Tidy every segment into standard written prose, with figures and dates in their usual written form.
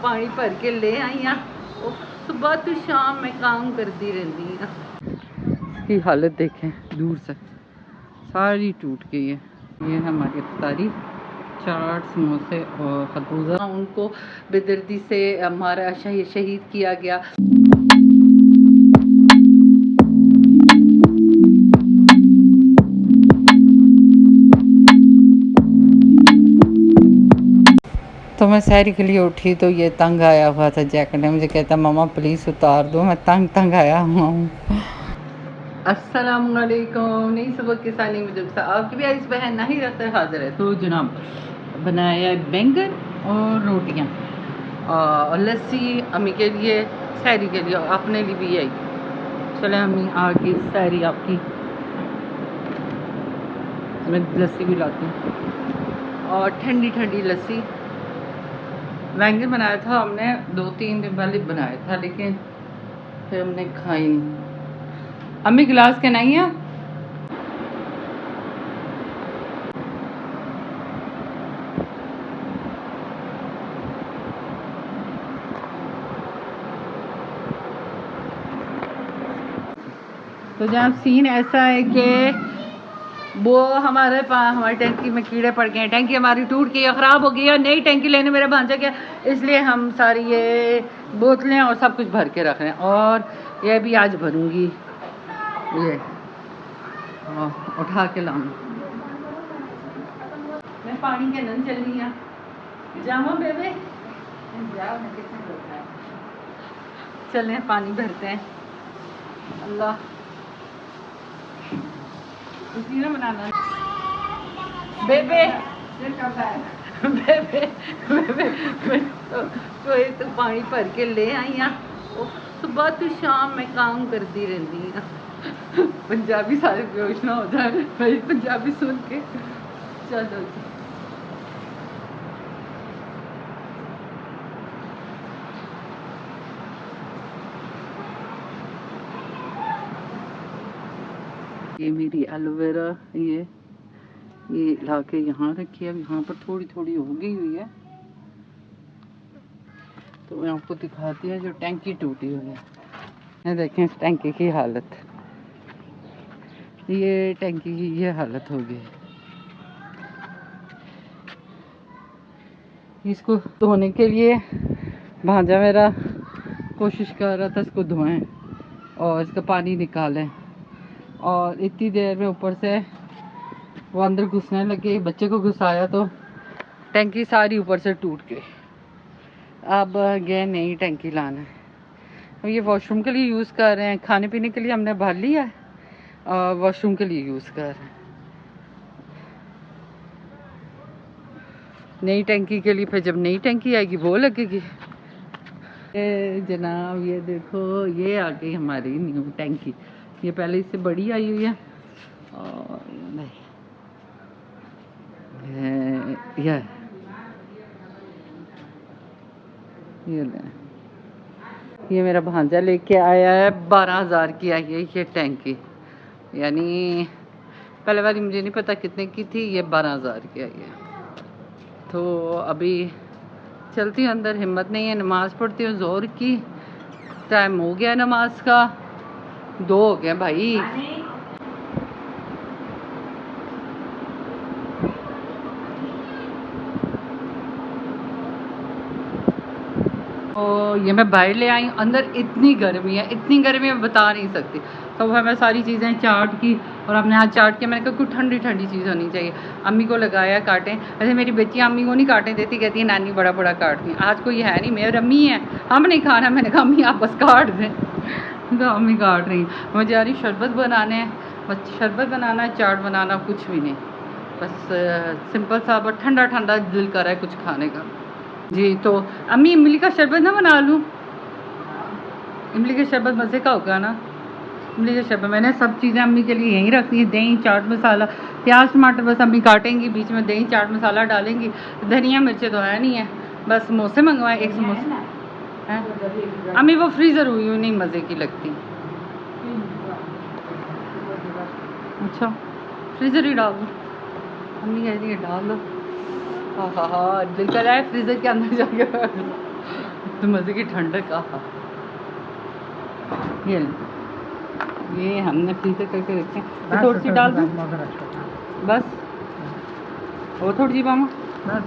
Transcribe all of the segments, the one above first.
पानी भर के ले आई हाँ। सुबह तो शाम मैं काम करती रहती हाँ। इसकी हालत देखें दूर से सारी टूट गई है। ये हमारी अफ्तारी चाट समोसे और खरबूजा, उनको बेदर्दी से हमारा शहीद किया गया। तो मैं सहरी के लिए उठी तो ये तंग आया हुआ था जैकेट ने मुझे कहता मम्मा प्लीज़ उतार दो, मैं तंग आया हुआ हूँ। अस्सलाम वालेकुम। नई सुबह के सानी मुझे आपकी भी इस बहन नहीं रहता हाजिर है। तो जनाब बनाया बैंगन और रोटियाँ और लस्सी अम्मी के लिए, सहरी के लिए, अपने लिए भी आई। चले अम्मी आगे सहरी आपकी, मैं लस्सी भी लाती हूँ और ठंडी ठंडी लस्सी। बैंगन बनाया था हमने 2-3 दिन पहले बनाया था, लेकिन फिर हमने खाई नहीं। अम्मी गिलास के नहीं है। तो जहाँ सीन ऐसा है कि वो हमारी टैंकी में कीड़े पड़ गए हैं। टैंकी हमारी टूट गई है, ख़राब हो गई है। नई टैंकी लेने मेरा भांजा गया, इसलिए हम सारी ये बोतलें और सब कुछ भर के रख रहे हैं। और ये भी आज भरूंगी, ये उठा के लाऊंगी। मैं पानी के नल चल रही हूँ, जामा बेबे चलें पानी भरते हैं। अल्लाह उसी ने बनाना बेबे बेबे बेबे तो पानी भर के ले आई हाँ। सुबह तो शाम मैं काम करती रहती हाँ। पंजाबी सारे बेहोश ना हो जाए भाई पंजाबी सुन के। चलो जी ये मेरी एलोवेरा, ये ला के यहाँ रखी है। अब यहाँ पर थोड़ी थोड़ी हो गई हुई है, तो मैं आपको दिखाती हूँ। जो टैंकी टूटी हुई है, ये देखें इस टैंकी की हालत, ये टैंकी की ये हालत हो गई। इसको धोने के लिए भांजा मेरा कोशिश कर रहा था इसको धोएं और इसका पानी निकालें, और इतनी देर में ऊपर से वो अंदर घुसने लगे। बच्चे को घुसाया तो टैंकी सारी ऊपर से टूट गई। अब गए नई टैंकी लाना। अब ये वॉशरूम के लिए यूज़ कर रहे हैं, खाने पीने के लिए हमने भर लिया है और वॉशरूम के लिए यूज़ कर रहे हैं। नई टैंकी के लिए फिर जब नई टैंकी आएगी वो लगेगी। जनाब ये देखो, ये आ गई हमारी न्यू टैंकी। ये पहले इससे बड़ी आई हुई है और ये मेरा भांजा लेके आया है। 12,000 की आई है ये टैंकी, यानी पहले वाली मुझे नहीं पता कितने की थी, ये 12,000 की आई है। तो अभी चलती हूँ अंदर, हिम्मत नहीं है, नमाज़ पढ़ती हूँ ज़ोर की। टाइम हो गया नमाज का, 2 हो गए भाई। और ये मैं बाहर ले आई, अंदर इतनी गर्मी है, इतनी गर्मी मैं बता नहीं सकती। तो वह मैं सारी चीज़ें चाट की और अपने हाथ चाट के मैंने कहा कुछ ठंडी ठंडी चीज़ होनी चाहिए। अम्मी को लगाया काटें। ऐसे मेरी बेटियाँ अम्मी को नहीं काटें देती, कहती है नानी बड़ा बड़ा काटती हैं। आज कोई है नहीं, मेरी अम्मी है, हम नहीं खाना। मैंने कहा अम्मी आप बस काट दें। तो अम्मी काट रही। मुझे जा रही शरबत बनाने हैं, बस शरबत बनाना है, चाट बनाना, कुछ भी नहीं, बस सिंपल सा। बस ठंडा ठंडा दिल कर रहा है कुछ खाने का जी। तो अम्मी इमली का शरबत ना बना लूँ? इमली का शरबत मज़े का होगा ना। इमली का शरबत मैंने सब चीज़ें अम्मी के लिए यहीं रखती हैं। दही, चाट मसाला, प्याज टमाटर बस अम्मी काटेंगी, बीच में दही चाट मसाला डालेंगी। धनिया मिर्चें तो है नहीं है, बस समोसे मंगवाए, एक समोसा है। अम्मी वो फ्रीज़र हुई हुई नहीं मज़े की लगती। अच्छा फ्रीज़र ही डाल दो, अम्मी कह रही है डाल दो। हाँ दिल कर रहा है फ्रीज़र के अंदर जाके तो मज़े की ठंडक। आहा, ये ये हमने फ्रीजर करके रखे हैं, तो थोड़ी सी डाल दूँ बस, वो थोड़ी सी मामा बस।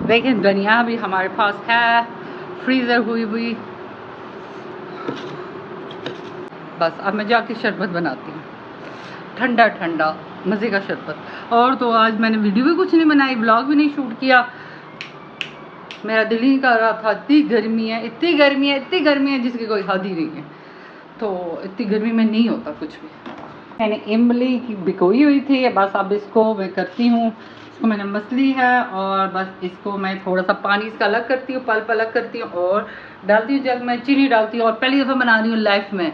देखिए धनिया भी हमारे पास है फ्रीज़र हुई हुई। बस अब मैं जाके शरबत बनाती हूँ, ठंडा ठंडा मज़े का शरबत। और तो आज मैंने वीडियो भी कुछ नहीं बनाई, ब्लॉग भी नहीं शूट किया, मेरा दिल ही कर रहा था। इतनी गर्मी है, इतनी गर्मी है, इतनी गर्मी है जिसकी कोई हद ही नहीं है। तो इतनी गर्मी में नहीं होता कुछ भी। मैंने इमली की भिगोई हुई थी, बस अब इसको मैं करती हूँ, इसको मैंने मस ली है और बस इसको मैं थोड़ा सा पानी इसका अलग करती हूँ, पल्प अलग करती हूँ और डालती हूँ जग में, चीनी डालती हूँ। और पहली दफ़ा बना रही हूँ लाइफ में,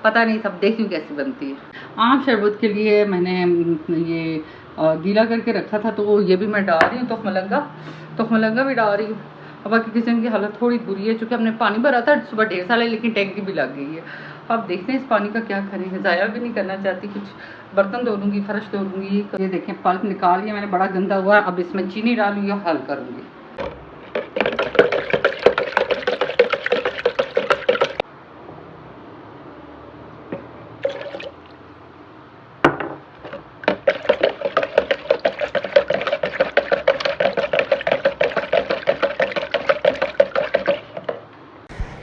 पता नहीं सब देखती हूँ कैसी बनती है। आम शरबत के लिए मैंने ये गीला करके रखा था, तो ये भी मैं डाल रही हूँ, तोखमलंगा भी डाल रही हूँ। और बाकी किचन की हालत थोड़ी बुरी है, क्योंकि हमने पानी भरा था सुबह ढेर सारा, लेकिन टैंकी भी लग गई है। अब देखते हैं इस पानी का क्या करें, ज़ाया भी नहीं करना चाहती कुछ। बर्तन धो लूँगी, फर्श धो लूँगी। ये देखें पल्प निकाल लिया मैंने, बड़ा गंदा हुआ है। अब इसमें चीनी डालूँगी और हल करूँगी।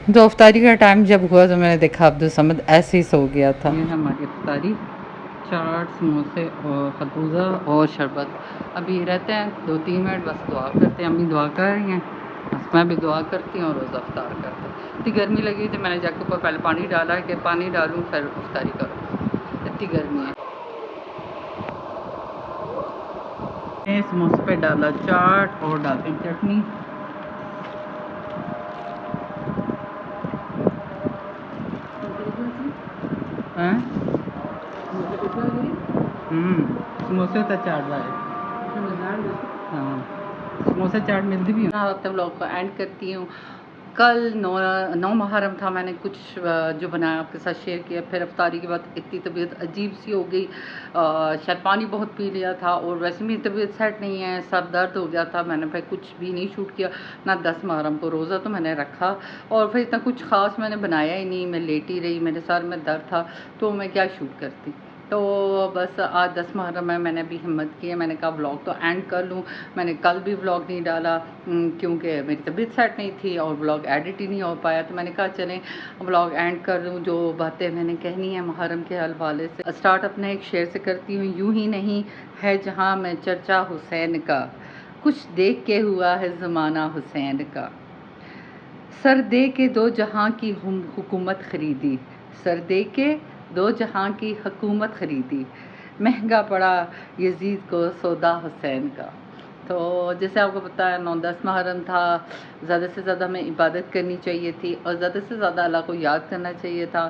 तो अफ्तारी का टाइम जब हुआ तो मैंने देखा अब्दुल समद ऐसे ही सो गया था। ये हमारी अफ्तारी, चाट, समोसे और खरबूजा और शरबत। अभी रहते हैं 2-3 मिनट, बस दुआ करते हैं। अम्मी दुआ कर रही हैं, बस मैं भी दुआ करती हूँ और रोज़ा अफ्तार करते हैं। इतनी गर्मी लगी थी, मैंने जाके ऊपर पहले पानी डाला कि पानी डालूँ फिर अफ्तारी करूँ, इतनी गर्मी है। समोसे पे डाला चाट और डालते हैं चटनी। हैं समोसे तो चाट रहा है। हाँ, समोसे चाट मिलती भी है। अब व्लॉग को एंड करती हूँ। कल 9 मुहर्रम था, मैंने कुछ जो बनाया आपके साथ शेयर किया। फिर अफ्तारी के बाद इतनी तबीयत अजीब सी हो गई, शायद पानी बहुत पी लिया था और वैसे मेरी तबीयत सेट नहीं है, सर दर्द हो गया था। मैंने फिर कुछ भी नहीं शूट किया ना। 10 मुहर्रम को रोज़ा तो मैंने रखा और फिर इतना कुछ ख़ास मैंने बनाया ही नहीं, मैं लेटी रही, मेरे सर में दर्द था, तो मैं क्या शूट करती। तो बस आज 10 मुहर्रम में मैंने भी हिम्मत की है, मैंने कहा व्लॉग तो एंड कर लूँ। मैंने कल भी व्लॉग नहीं डाला क्योंकि मेरी तबीयत सेट नहीं थी और व्लॉग एडिट ही नहीं हो पाया, तो मैंने कहा चलें व्लॉग एंड कर लूँ। जो बातें मैंने कहनी है मुहर्रम के हवाले से, स्टार्ट अपने एक शेर से करती हूँ। यूं ही नहीं है जहाँ में चर्चा हुसैन का, कुछ देख के हुआ है ज़माना हुसैन का। सर दे के दो जहाँ की हुकूमत खरीदी, सर दे के दो जहाँ की हुकूमत खरीदी, महंगा पड़ा यजीद को सौदा हुसैन का। तो जैसे आपको पता है 9-10 मुहर्रम था, ज़्यादा से ज़्यादा हमें इबादत करनी चाहिए थी और ज़्यादा से ज़्यादा अल्लाह को याद करना चाहिए था।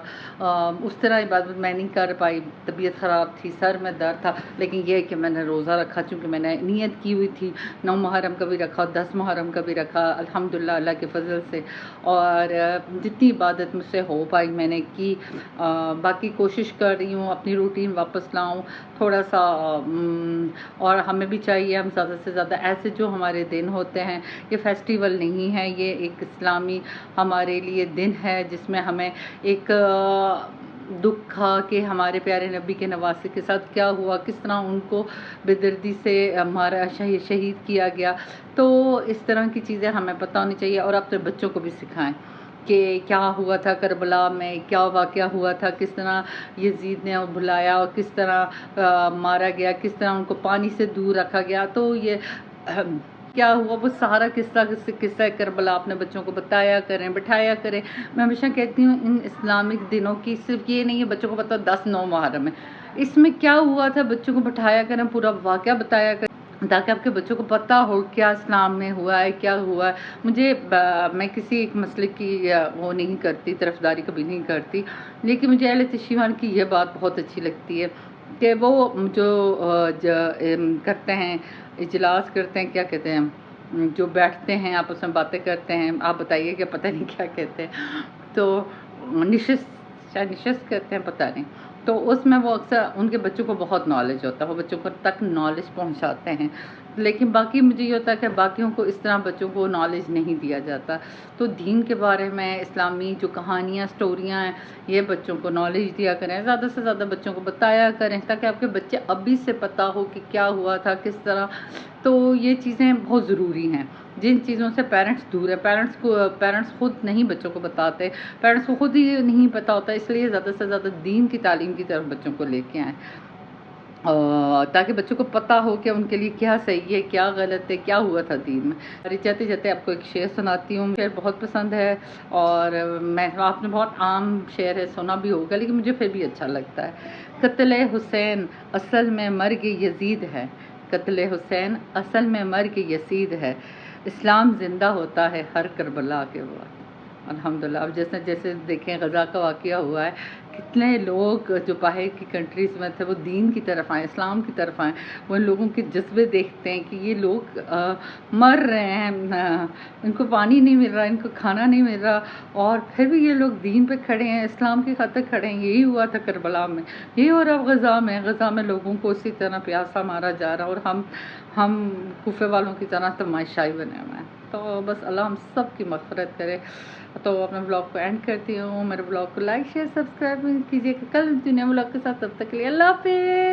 उस तरह इबादत मैं नहीं कर पाई, तबीयत ख़राब थी, सर में दर्द था। लेकिन ये है कि मैंने रोज़ा रखा, चूँकि मैंने नीयत की हुई थी। 9 मुहर्रम का भी रखा, 10 मुहर्रम का भी रखा, अल्हम्दुलिल्लाह अल्लाह के फ़ज़ल से। और जितनी इबादत मुझसे हो पाई मैंने की। बाकी कोशिश कर रही हूँ अपनी रूटीन वापस लाऊँ थोड़ा सा। और हमें भी चाहिए, हम ज़्यादा से ज़्यादा ऐसे जो हमारे दिन होते हैं, ये फेस्टिवल नहीं है, ये एक इस्लामी हमारे लिए दिन है, जिसमें हमें एक दुख था कि हमारे प्यारे नबी के नवासे के साथ क्या हुआ, किस तरह उनको बेदर्दी से हमारा शहीद किया गया। तो इस तरह की चीज़ें हमें पता होनी चाहिए और अपने बच्चों को भी सिखाएं कि क्या हुआ था करबला में, क्या वाक़या हुआ था, किस तरह यजीद ने बुलाया और किस तरह मारा गया, किस तरह उनको पानी से दूर रखा गया। तो ये क्या हुआ, वो सारा किस्सा करबला अपने बच्चों को बताया करें, बिठाया करें। मैं हमेशा कहती हूँ इन इस्लामिक दिनों की सिर्फ ये नहीं है बच्चों को पता 10-9 मुहर्रम है, इसमें क्या हुआ था बच्चों को बिठाया करें, पूरा वाक़या बताया करें, ताकि आपके बच्चों को पता हो क्या इस्लाम में हुआ है, क्या हुआ है। मैं किसी एक मसले की वो नहीं करती, तरफदारी कभी नहीं करती, लेकिन मुझे अहले तशय्युन की ये बात बहुत अच्छी लगती है कि वो जो करते हैं, इजलास करते हैं, क्या कहते हैं, जो बैठते हैं आपस में बातें करते हैं, आप बताइए कि पता नहीं क्या कहते हैं, तो निशस्त, शायद निशस्त कहते हैं, पता नहीं। तो उसमें वो अक्सर उनके बच्चों को बहुत नॉलेज होता है, वो बच्चों को तक नॉलेज पहुंचाते हैं। लेकिन बाकी मुझे ये होता है कि बाकियों को इस तरह बच्चों को नॉलेज नहीं दिया जाता। तो दीन के बारे में इस्लामी जो कहानियाँ, स्टोरियाँ हैं, ये बच्चों को नॉलेज दिया करें, ज़्यादा से ज़्यादा बच्चों को बताया करें, ताकि आपके बच्चे अभी से पता हो कि क्या हुआ था, किस तरह। तो ये चीज़ें बहुत ज़रूरी हैं, जिन चीज़ों से पेरेंट्स दूर है। पेरेंट्स खुद नहीं बच्चों को बताते, पेरेंट्स को खुद ही नहीं पता होता, इसलिए ज़्यादा से ज़्यादा दीन की तालीम की तरफ बच्चों को लेके आएँ, ताकि बच्चों को पता हो कि उनके लिए क्या सही है, क्या गलत है, क्या हुआ था दीन में। और जाते जाते आपको एक शेर सुनाती हूँ। शेर बहुत पसंद है और मैं आपने बहुत आम शेर है, सुना भी होगा, लेकिन मुझे फिर भी अच्छा लगता है। कत्ल हुसैन असल में मर्ग यजीद है, कत्ल हुसैन असल में मर्ग यजीद है, इस्लाम ज़िंदा होता है हर करबला के बाद। अल्हम्दुलिल्लाह। अब जैसे जैसे देखें गज़ा का वाक़या हुआ है, कितने लोग जो बाहर की कंट्रीज़ में थे वो दीन की तरफ आए, इस्लाम की तरफ आए। वो इन लोगों के जज्बे देखते हैं कि ये लोग मर रहे हैं, इनको पानी नहीं मिल रहा, इनको खाना नहीं मिल रहा, और फिर भी ये लोग दीन पे खड़े हैं, इस्लाम की खातिर खड़े हैं। यही हुआ था करबला में, यही हो रहा गज़ा में लोगों को उसी तरह प्यासा मारा जा रहा है, और हम कूफे वालों की तरह तमाशाई बने हुए हैं। तो बस अल्लाह हम सब की मग़फ़िरत करे। तो अपने ब्लॉग को एंड करती हूँ। मेरे ब्लॉग को लाइक शेयर सब्सक्राइब कीजिएगा। कल दुनिया ब्लॉग के साथ, तब तक के लिए अल्लाह हाफ़िज़।